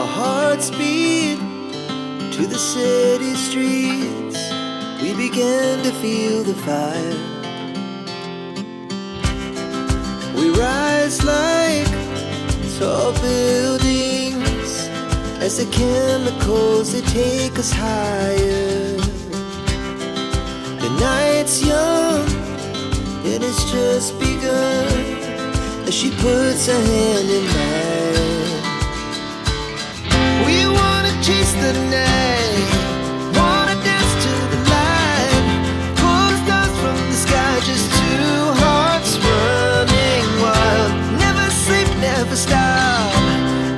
Our hearts beat to the city streets. We began to feel the fire. We rise like tall buildings as the chemicals, they take us higher. The night's young and it's just begun as she puts her hand in mine. We wanna chase the night, wanna dance to the light, pull the stars from the sky, just two hearts running wild. Never sleep, never stop,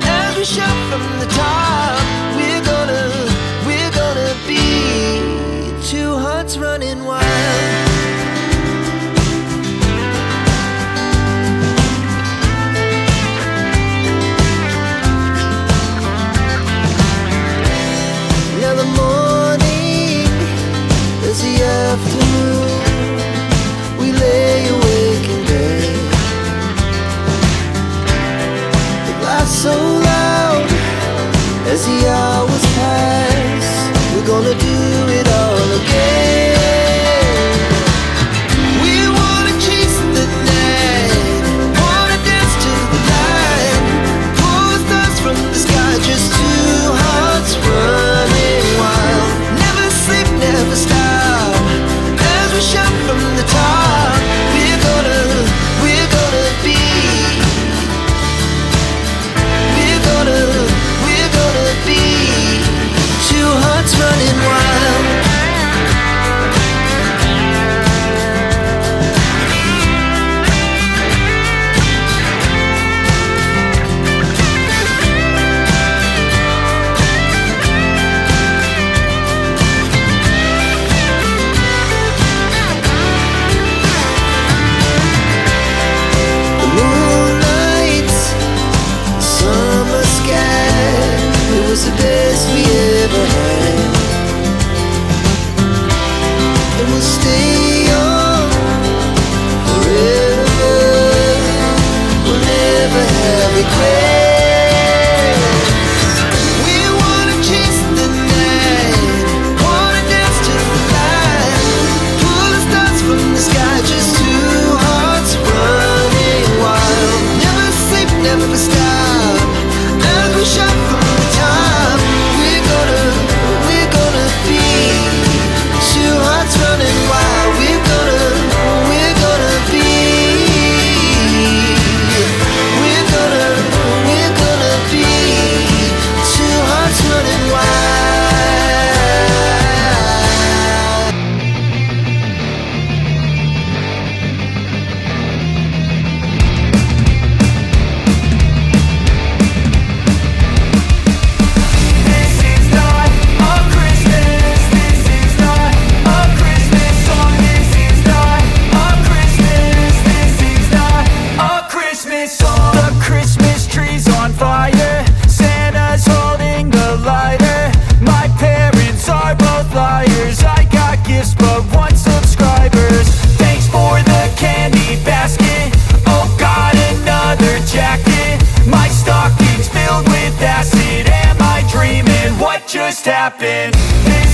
as we shout from the top. We're gonna be two hearts running wild. Now the morning is the afternoon. We lay awake in bed. The glass so loud as the hours pass. We're gonna do it all again. We wanna chase the night, wanna dance to the light, pull the stars from the sky, just two hearts running wild. Never sleep, never stop, as we shout from the top. We're gonna be, we're gonna be two hearts running wild. The moonlight, summer sky, it was the best we ever had. And we'll stay on forever. We'll never have regrets. We wanna chase the night, wanna dance to the light, pull the stars from the sky, just two hearts running wild. Never sleep, never stop, as we shout from the top. We're gonna be two hearts running wild. We're gonna be, we're gonna be two hearts running wild. This is not a Christmas. This is not a Christmas song. This is not a Christmas. This is not a Christmas song. The Christmas tree's on fire. Santa's holding the lighter. My parents are both liars. I got gifts but one subscribers. Thanks for the candy basket. Oh God, another jacket. My stocking's filled with acid. Am I dreaming? What just happened? This